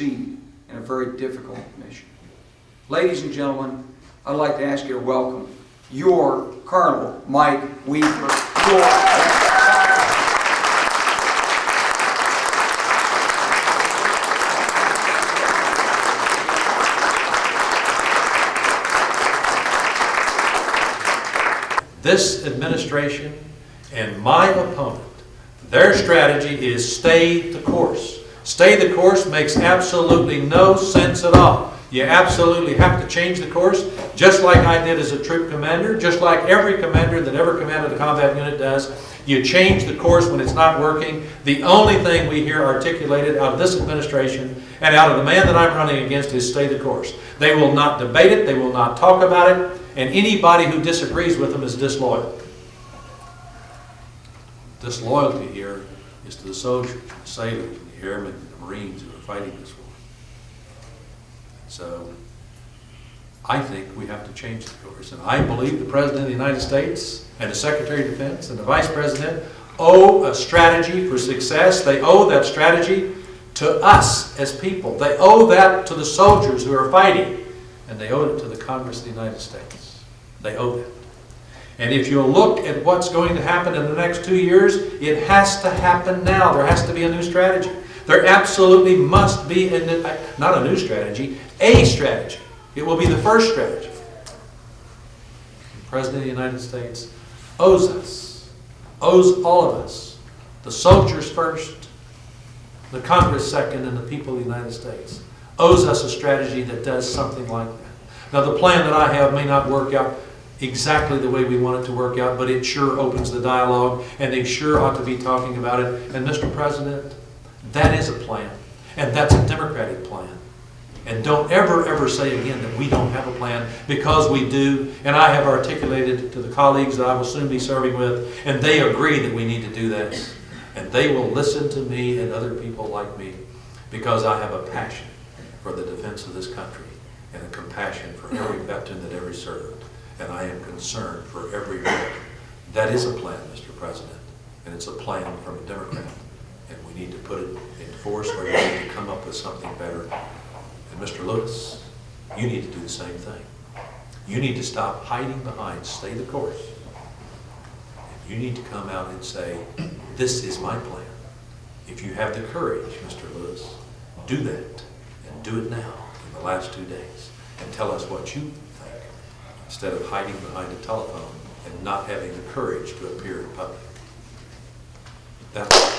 succeed in a very difficult mission. Ladies and gentlemen, I'd like to ask you to welcome your Colonel Mike Weaver. This administration and my opponent, their strategy is stay the course. Stay the course makes absolutely no sense at all. You absolutely have to change the course, just like I did as a troop commander, just like every commander that ever commanded a combat unit does. You change the course when it's not working. The only thing we hear articulated out of this administration and out of the man that I'm running against is stay the course. They will not debate it, they will not talk about it, and anybody who disagrees with them is disloyal. Disloyalty here is to the soldiers, the sailors, the airmen, the Marines who are fighting this war. So I think we have to change the course. And I believe the President of the United States and the Secretary of Defense and the Vice President owe a strategy for success. They owe that strategy to us as people. They owe that to the soldiers who are fighting. And they owe it to the Congress of the United States. They owe that. And if you look at what's going to happen in the next 2 years, it has to happen now. There has to be a new strategy. There absolutely must be, not a new strategy, a strategy. It will be the first strategy. The President of the United States owes us, owes all of us, the soldiers first, the Congress second, and the people of the United States, owes us a strategy that does something like that. Now, the plan that I have may not work out exactly the way we want it to work out, but it sure opens the dialogue, and they sure ought to be talking about it. And Mr. President, that is a plan, and that's a Democratic plan. And don't ever say again that we don't have a plan, because we do, and I have articulated to the colleagues that I will soon be serving with, and they agree that we need to do this. And they will listen to me and other people like me, because I have a passion for the defense of this country and a compassion for every veteran that ever served. And I am concerned for every veteran. That is a plan, Mr. President, and it's a plan from a Democrat. And we need to put it in force, or we need to come up with something better. And Mr. Lewis, you need to do the same thing. You need to stop hiding behind stay the course. And you need to come out and say, this is my plan. If you have the courage, Mr. Lewis, do that, and do it now in the last 2 days, and tell us what you think, instead of hiding behind a telephone and not having the courage to appear in public. That's